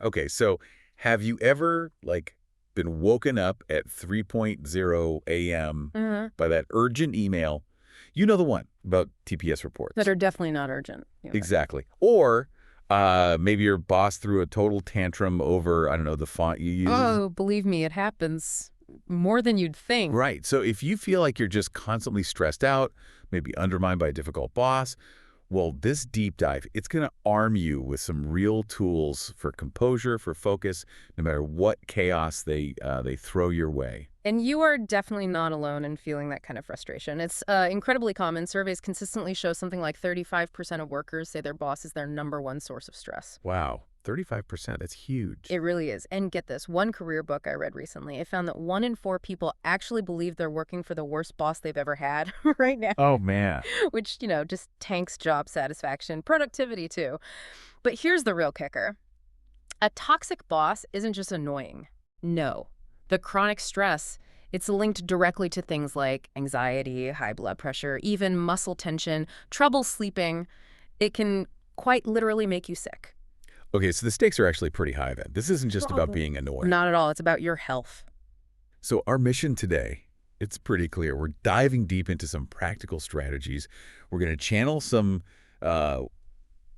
Okay, so have you ever, like, been woken up at 3:00 a.m. Hmm. by that urgent email? You know the one about TPS That reports. are definitely not urgent. Exactly. Or maybe your boss threw a total tantrum over, I don't know, the font you use. Oh, believe me, it happens more than you'd think. Right. So if you feel like you're just constantly stressed out, maybe undermined by a difficult boss, well, this deep dive, it's going to arm you with some real tools for composure, for focus, no matter what chaos they throw your way. And you are definitely not alone in feeling that kind of frustration. It's incredibly common. Surveys consistently show something like 35% of workers say their boss is their #1 source of stress. Wow, 35%, that's huge. It really is. And get this, one career book I read recently, it found that 1 in 4 people actually believe they're working for the worst boss they've ever had right now, Oh, man. which, just tanks job satisfaction, productivity too. But here's the real kicker. A toxic boss isn't just annoying. No. The chronic stress, it's linked directly to things like anxiety, high blood pressure, even muscle tension, trouble sleeping. It can quite literally make you sick. Okay, so the stakes are actually pretty high then. This isn't just about Probably. being annoying. Not at all. It's about your health. So our mission today, it's pretty clear. We're diving deep into some practical strategies. We're going to channel some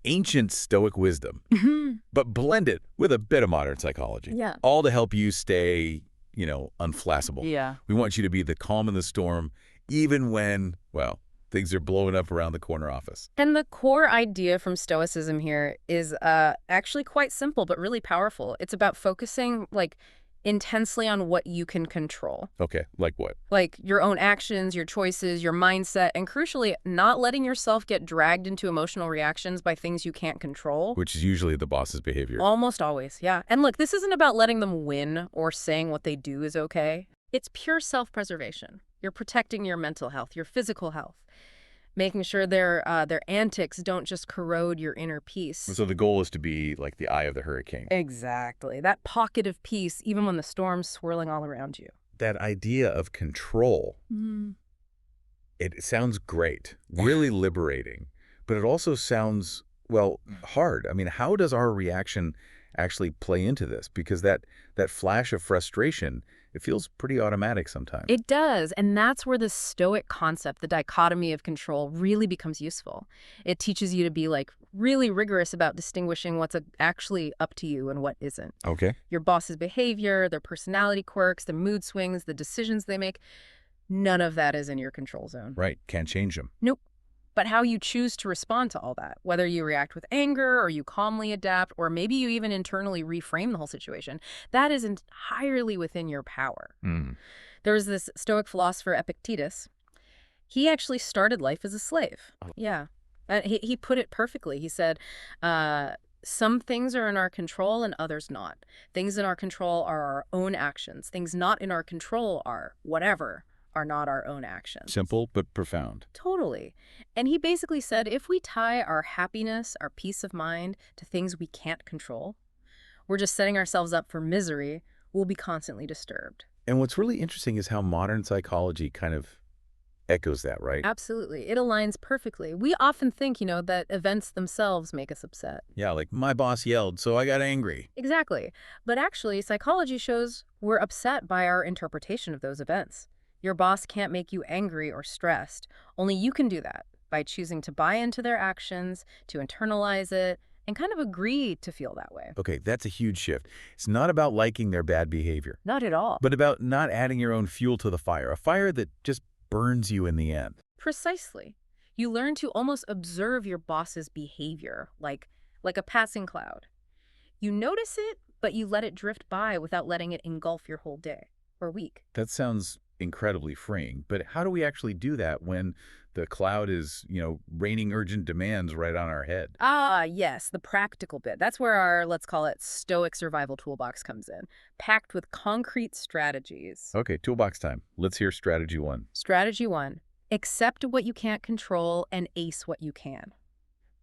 ancient Stoic wisdom, but blend it with a bit of modern psychology. Yeah. All to help you stay, unflaccable. Yeah. We want you to be the calm in the storm, even when, well, things are blowing up around the corner office. And the core idea from Stoicism here is actually quite simple, but really powerful. It's about focusing intensely on what you can control. Okay, like what? Like your own actions, your choices, your mindset, and crucially, not letting yourself get dragged into emotional reactions by things you can't control. Which is usually the boss's behavior. Almost always, yeah. And look, this isn't about letting them win or saying what they do is okay. It's pure self-preservation. You're protecting your mental health, your physical health, making sure their antics don't just corrode your inner peace. So the goal is to be like the eye of the hurricane. Exactly. That pocket of peace, even when the storm's swirling all around you. That idea of control, it sounds great, really liberating, but it also sounds, well, hard. I mean, how does our reaction actually play into this? Because that flash of frustration, it feels pretty automatic sometimes. It does, and that's where the Stoic concept, the dichotomy of control, really becomes useful. It teaches you to be really rigorous about distinguishing what's actually up to you and what isn't. Okay. Your boss's behavior, their personality quirks, their mood swings, the decisions they make, none of that is in your control zone. Right. Can't change them. Nope. But how you choose to respond to all that, whether you react with anger or you calmly adapt, or maybe you even internally reframe the whole situation, that is entirely within your power. There's this Stoic philosopher, Epictetus. He actually started life as a slave. Yeah. He put it perfectly. He said, some things are in our control and others not. Things in our control are our own actions. Things not in our control are whatever are not our own actions. Simple but profound. Totally. And he basically said if we tie our happiness, our peace of mind to things we can't control, we're just setting ourselves up for misery. We'll be constantly disturbed. And what's really interesting is how modern psychology kind of echoes that, right? Absolutely. It aligns perfectly. We often think, that events themselves make us upset. Yeah, like my boss yelled, so I got angry. Exactly. But actually, psychology shows we're upset by our interpretation of those events. Your boss can't make you angry or stressed. Only you can do that by choosing to buy into their actions, to internalize it, and kind of agree to feel that way. Okay, that's a huge shift. It's not about liking their bad behavior, Not at all. but about not adding your own fuel to the fire, a fire that just burns you in the end. Precisely. You learn to almost observe your boss's behavior, like a passing cloud. You notice it, but you let it drift by without letting it engulf your whole day or week. That sounds incredibly freeing, but how do we actually do that when the cloud is, raining urgent demands right on our head? Ah, yes, the practical bit. That's where our, let's call it, Stoic survival toolbox comes in, packed with concrete strategies. Okay, toolbox time. Let's hear strategy 1. Strategy 1, accept what you can't control and ace what you can.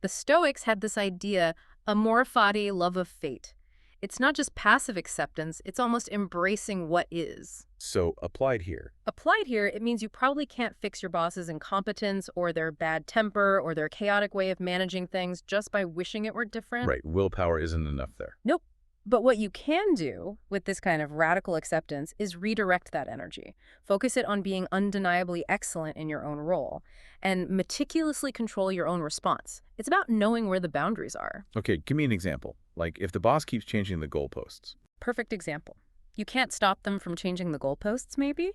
The Stoics had this idea, amor fati, love of fate. It's not just passive acceptance, it's almost embracing what is. So applied here. Applied here, it means you probably can't fix your boss's incompetence or their bad temper or their chaotic way of managing things just by wishing it were different. Right, willpower isn't enough there. Nope. But what you can do with this kind of radical acceptance is redirect that energy. Focus it on being undeniably excellent in your own role and meticulously control your own response. It's about knowing where the boundaries are. Okay, give me an example. Like if the boss keeps changing the goalposts. Perfect example. You can't stop them from changing the goalposts, maybe,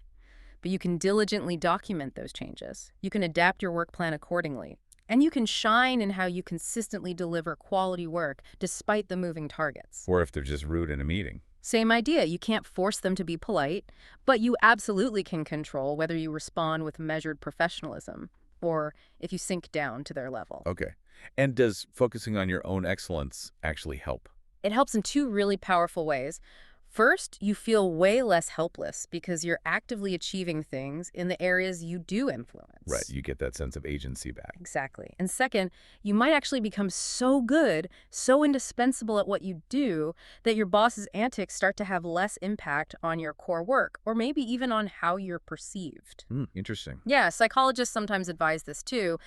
but you can diligently document those changes. You can adapt your work plan accordingly. And you can shine in how you consistently deliver quality work despite the moving targets. Or if they're just rude in a meeting. Same idea. You can't force them to be polite, but you absolutely can control whether you respond with measured professionalism or if you sink down to their level. Okay. And does focusing on your own excellence actually help? It helps in two really powerful ways. First, you feel way less helpless because you're actively achieving things in the areas you do influence. Right, you get that sense of agency back. Exactly. And second, you might actually become so good, so indispensable at what you do, that your boss's antics start to have less impact on your core work, or maybe even on how you're perceived. Interesting. Yeah, psychologists sometimes advise this too.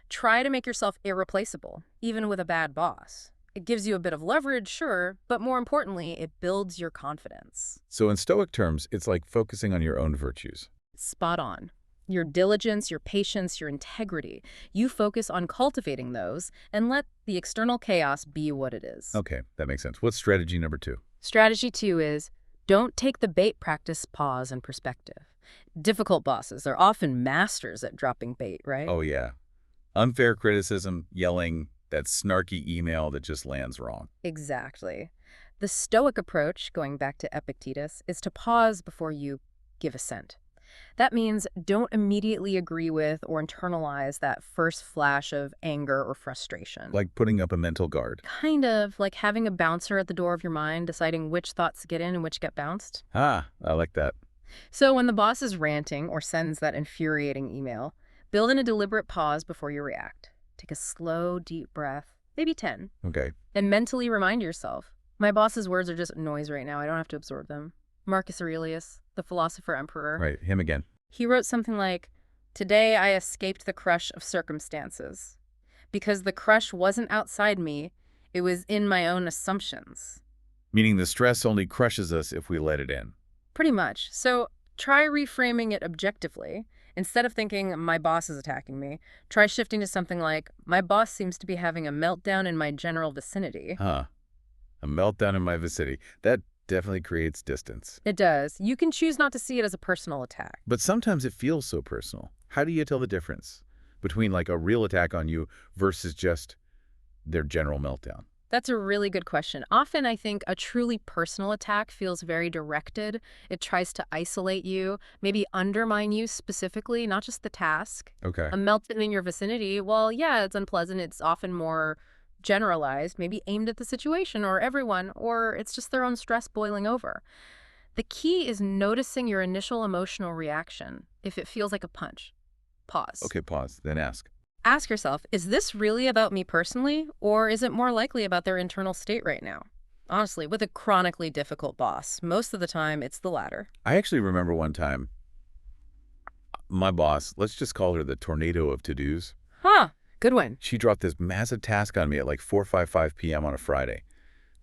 Try to make yourself irreplaceable, even with a bad boss. It gives you a bit of leverage, sure, but more importantly, it builds your confidence. So in Stoic terms, it's like focusing on your own virtues. Spot on. Your diligence, your patience, your integrity. You focus on cultivating those and let the external chaos be what it is. Okay, that makes sense. What's strategy number 2? Strategy 2 is don't take the bait, practice pause and perspective. Difficult bosses are often masters at dropping bait, right? Oh, yeah. Unfair criticism, yelling, that snarky email that just lands wrong. Exactly. The Stoic approach, going back to Epictetus, is to pause before you give assent. That means don't immediately agree with or internalize that first flash of anger or frustration. Like putting up a mental guard. Kind of like having a bouncer at the door of your mind, deciding which thoughts get in and which get bounced. Ah, I like that. So when the boss is ranting or sends that infuriating email, build in a deliberate pause before you react. Take a slow, deep breath, maybe 10. Okay. And mentally remind yourself, my boss's words are just noise right now. I don't have to absorb them. Marcus Aurelius, the philosopher emperor. Right, him again. He wrote something like, "Today I escaped the crush of circumstances. Because the crush wasn't outside me, it was in my own assumptions." Meaning the stress only crushes us if we let it in. Pretty much. So try reframing it objectively. Instead of thinking, my boss is attacking me, try shifting to something like, my boss seems to be having a meltdown in my general vicinity. Huh. A meltdown in my vicinity. That definitely creates distance. It does. You can choose not to see it as a personal attack. But sometimes it feels so personal. How do you tell the difference between like a real attack on you versus just their general meltdown? That's a really good question. Often, I think a truly personal attack feels very directed. It tries to isolate you, maybe undermine you specifically, not just the task. Okay. A meltdown in your vicinity, well, yeah, it's unpleasant. It's often more generalized, maybe aimed at the situation or everyone, or it's just their own stress boiling over. The key is noticing your initial emotional reaction. If it feels like a punch, pause. Okay, pause, then ask. Ask yourself, is this really about me personally, or is it more likely about their internal state right now? Honestly, with a chronically difficult boss, most of the time it's the latter. I actually remember one time, my boss, let's just call her the tornado of to-dos. Huh, good one. She dropped this massive task on me at like 4:55 p.m. on a Friday.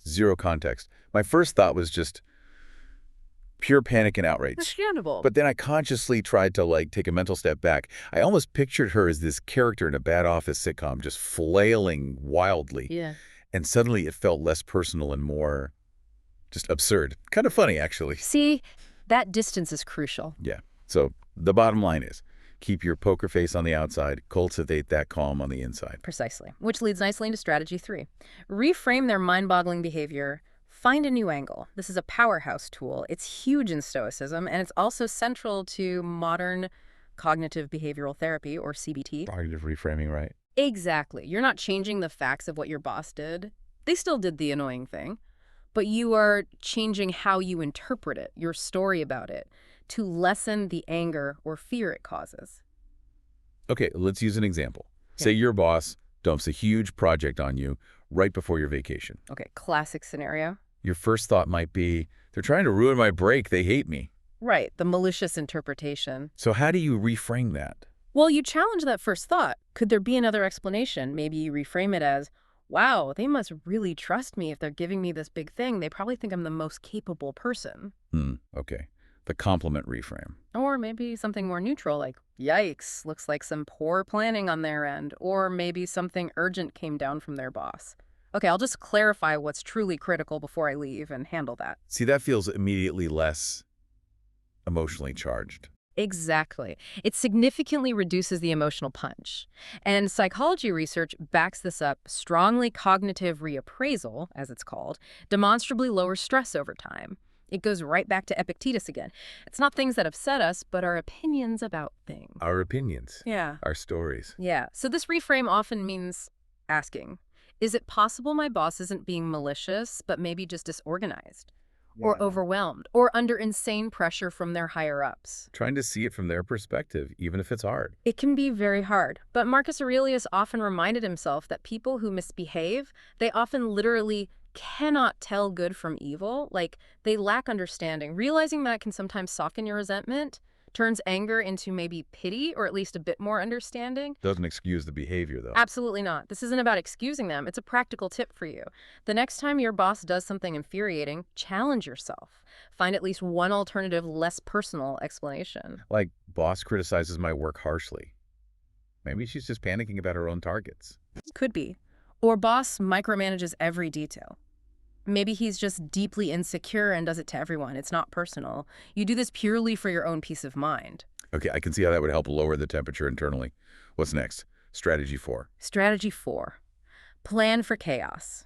Zero context. My first thought was just pure panic and outrage. Understandable. But then I consciously tried to like take a mental step back. I almost pictured her as this character in a bad office sitcom, just flailing wildly. Yeah. And suddenly it felt less personal and more just absurd. Kind of funny, actually. See, that distance is crucial. Yeah. So the bottom line is, keep your poker face on the outside, cultivate that calm on the inside. Precisely. Which leads nicely into strategy 3. Reframe their mind-boggling behavior. Find a new angle. This is a powerhouse tool. It's huge in Stoicism, and it's also central to modern cognitive behavioral therapy, or CBT. Cognitive reframing, right? Exactly. You're not changing the facts of what your boss did. They still did the annoying thing, but you are changing how you interpret it, your story about it, to lessen the anger or fear it causes. Okay, let's use an example. Okay. Say your boss dumps a huge project on you right before your vacation. Okay, classic scenario. Your first thought might be, they're trying to ruin my break. They hate me. Right, the malicious interpretation. So how do you reframe that? Well, you challenge that first thought. Could there be another explanation? Maybe you reframe it as, wow, they must really trust me if they're giving me this big thing. They probably think I'm the most capable person. Okay. The compliment reframe. Or maybe something more neutral, like, yikes, looks like some poor planning on their end. Or maybe something urgent came down from their boss. Okay, I'll just clarify what's truly critical before I leave and handle that. See, that feels immediately less emotionally charged. Exactly. It significantly reduces the emotional punch. And psychology research backs this up. Strongly cognitive reappraisal, as it's called, demonstrably lowers stress over time. It goes right back to Epictetus again. It's not things that upset us, but our opinions about things. Our opinions. Yeah. Our stories. Yeah. So this reframe often means asking, is it possible my boss isn't being malicious, but maybe just disorganized? Or overwhelmed, or under insane pressure from their higher-ups? Trying to see it from their perspective, even if it's hard. It can be very hard, but Marcus Aurelius often reminded himself that people who misbehave, they often literally cannot tell good from evil. Like, they lack understanding. Realizing that can sometimes soften your resentment, turns anger into maybe pity or at least a bit more understanding. Doesn't excuse the behavior, though. Absolutely not. This isn't about excusing them. It's a practical tip for you. The next time your boss does something infuriating, challenge yourself. Find at least one alternative, less personal explanation. Like, boss criticizes my work harshly. Maybe she's just panicking about her own targets. Could be. Or boss micromanages every detail. Maybe he's just deeply insecure and does it to everyone. It's not personal. You do this purely for your own peace of mind. Okay, I can see how that would help lower the temperature internally. What's next? Strategy 4. Strategy 4. Plan for chaos.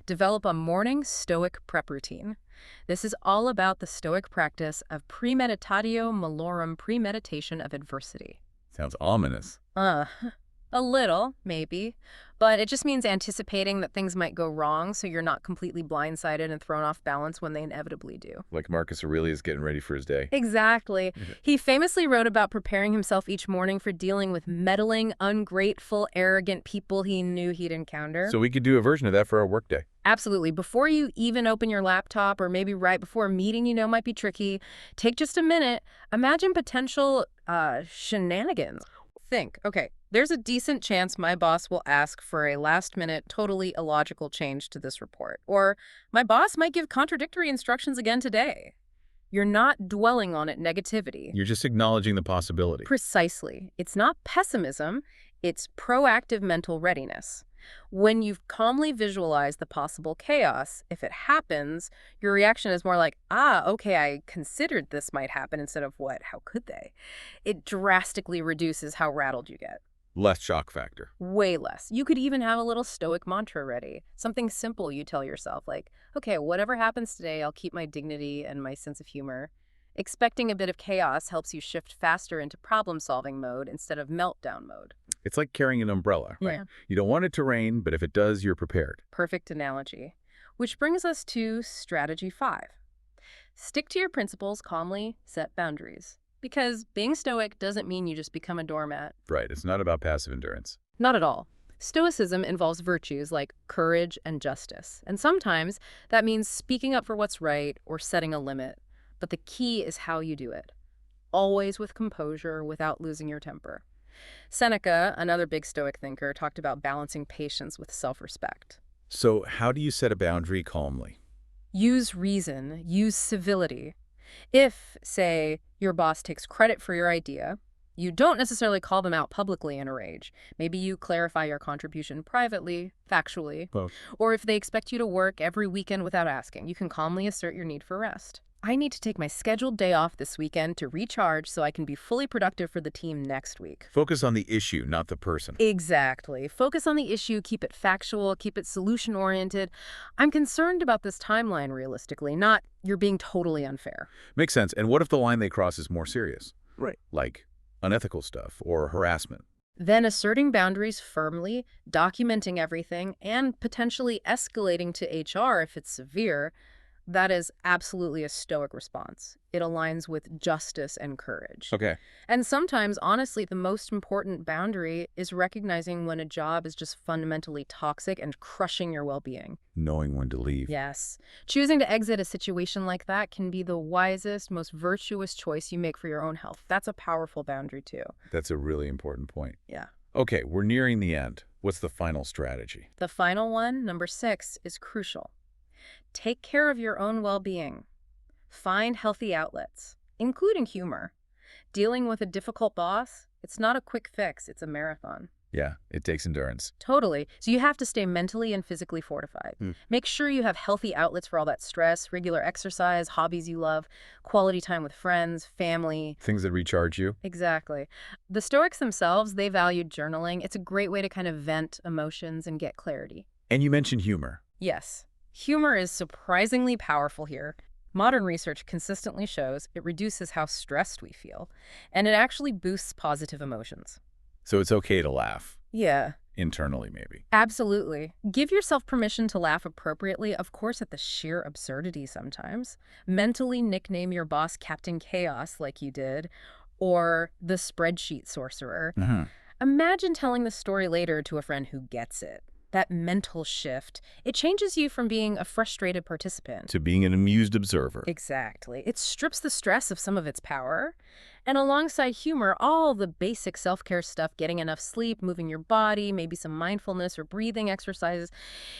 Develop a morning Stoic prep routine. This is all about the Stoic practice of premeditatio malorum, premeditation of adversity. Sounds ominous. A little, maybe. But it just means anticipating that things might go wrong so you're not completely blindsided and thrown off balance when they inevitably do. Like Marcus Aurelius getting ready for his day. Exactly. He famously wrote about preparing himself each morning for dealing with meddling, ungrateful, arrogant people he knew he'd encounter. So we could do a version of that for our workday. Absolutely. Before you even open your laptop, or maybe right before a meeting you know might be tricky, take just a minute. Imagine potential shenanigans. Think, okay, there's a decent chance my boss will ask for a last-minute, totally illogical change to this report. Or my boss might give contradictory instructions again today. You're not dwelling on it negativity. You're just acknowledging the possibility. Precisely. It's not pessimism, it's proactive mental readiness. When you've calmly visualized the possible chaos, if it happens, your reaction is more like, okay, I considered this might happen instead of what, how could they? It drastically reduces how rattled you get. Less shock factor. Way less. You could even have a little Stoic mantra ready. Something simple you tell yourself, like, okay, whatever happens today, I'll keep my dignity and my sense of humor. Expecting a bit of chaos helps you shift faster into problem-solving mode instead of meltdown mode. It's like carrying an umbrella, right? Yeah. You don't want it to rain, but if it does, you're prepared. Perfect analogy. Which brings us to strategy 5. Stick to your principles, calmly set boundaries. Because being Stoic doesn't mean you just become a doormat. Right, it's not about passive endurance. Not at all. Stoicism involves virtues like courage and justice. And sometimes that means speaking up for what's right or setting a limit. But the key is how you do it. Always with composure, without losing your temper. Seneca, another big Stoic thinker, talked about balancing patience with self-respect. So how do you set a boundary calmly? Use reason, use civility. If, say, your boss takes credit for your idea, you don't necessarily call them out publicly in a rage. Maybe you clarify your contribution privately, factually. Well, Or if they expect you to work every weekend without asking, you can calmly assert your need for rest. I need to take my scheduled day off this weekend to recharge so I can be fully productive for the team next week. focus on the issue, not the person. Exactly. Focus on the issue, keep it factual, keep it solution-oriented. I'm concerned about this timeline realistically, not you're being totally unfair. Makes sense. And what if the line they cross is more serious? Right. Like unethical stuff or harassment? Then asserting boundaries firmly, documenting everything, and potentially escalating to HR if it's severe. That is absolutely a Stoic response. It aligns with justice and courage. Okay. And sometimes, honestly, the most important boundary is recognizing when a job is just fundamentally toxic and crushing your well-being. Knowing when to leave. Yes. Choosing to exit a situation like that can be the wisest, most virtuous choice you make for your own health. That's a powerful boundary, too. That's a really important point. Yeah. Okay, we're nearing the end. What's the final strategy? The final one, number 6, is crucial. Take care of your own well-being. Find healthy outlets, including humor. Dealing with a difficult boss, it's not a quick fix, it's a marathon. Yeah, it takes endurance. Totally. So you have to stay mentally and physically fortified. Make sure you have healthy outlets for all that stress, regular exercise, hobbies you love, quality time with friends, family. Things that recharge you? Exactly. The Stoics themselves, they valued journaling. It's a great way to kind of vent emotions and get clarity. And you mentioned humor. Yes. Humor is surprisingly powerful here. Modern research consistently shows it reduces how stressed we feel, and it actually boosts positive emotions. So it's okay to laugh. Yeah. Internally, maybe. Absolutely. Give yourself permission to laugh appropriately, of course, at the sheer absurdity sometimes. Mentally nickname your boss Captain Chaos like you did, or the spreadsheet sorcerer. Imagine telling the story later to a friend who gets it. That mental shift, it changes you from being a frustrated participant to being an amused observer. Exactly. It strips the stress of some of its power. And alongside humor, all the basic self-care stuff, getting enough sleep, moving your body, maybe some mindfulness or breathing exercises,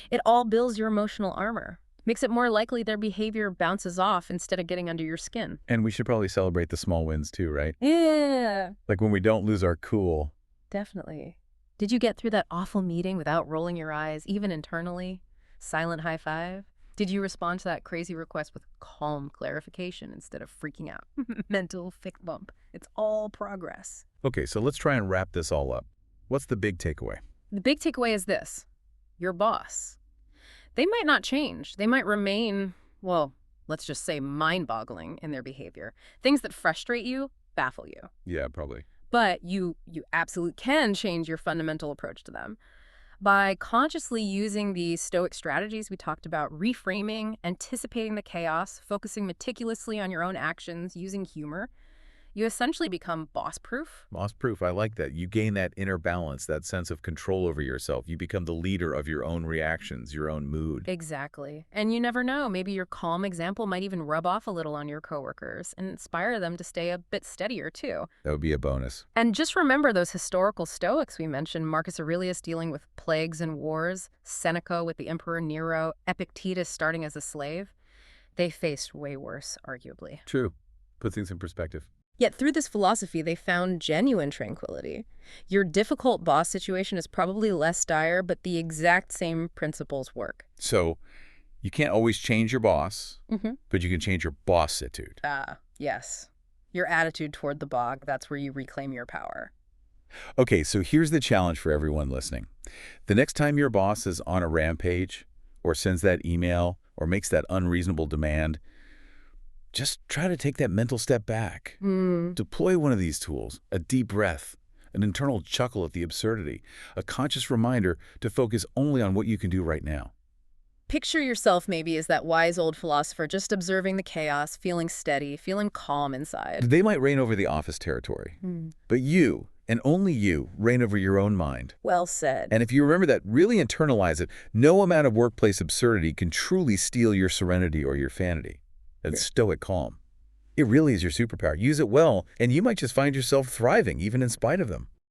it all builds your emotional armor. Makes it more likely their behavior bounces off instead of getting under your skin. And we should probably celebrate the small wins too, right? Yeah. Like when we don't lose our cool. Definitely. Did you get through that awful meeting without rolling your eyes, even internally? Silent high five? Did you respond to that crazy request with calm clarification instead of freaking out? Mental fist bump. It's all progress. Okay, so let's try and wrap this all up. What's the big takeaway? The big takeaway is this. Your boss. They might not change. They might remain, well, let's just say mind-boggling in their behavior. Things that frustrate you, baffle you. Yeah, probably. But you absolutely can change your fundamental approach to them. By consciously using the Stoic strategies we talked about, reframing, anticipating the chaos, focusing meticulously on your own actions, using humor, you essentially become boss-proof. Boss-proof, I like that. You gain that inner balance, that sense of control over yourself. You become the leader of your own reactions, your own mood. Exactly. And you never know, maybe your calm example might even rub off a little on your coworkers and inspire them to stay a bit steadier too. That would be a bonus. And just remember those historical Stoics we mentioned, Marcus Aurelius dealing with plagues and wars, Seneca with the Emperor Nero, Epictetus starting as a slave. They faced way worse, arguably. True. Put things in perspective. Yet through this philosophy, they found genuine tranquility. Your difficult boss situation is probably less dire, but the exact same principles work. So you can't always change your boss, but you can change your boss-itude. Yes. Your attitude toward the bog, that's where you reclaim your power. Okay, so here's the challenge for everyone listening. The next time your boss is on a rampage, or sends that email, or makes that unreasonable demand, just try to take that mental step back. Deploy one of these tools, a deep breath, an internal chuckle at the absurdity, a conscious reminder to focus only on what you can do right now. Picture yourself maybe as that wise old philosopher just observing the chaos, feeling steady, feeling calm inside. They might reign over the office territory, but you, and only you, reign over your own mind. Well said. And if you remember that, really internalize it, no amount of workplace absurdity can truly steal your serenity or your sanity. That stoic calm. It really is your superpower. Use it well, and you might just find yourself thriving, even in spite of them.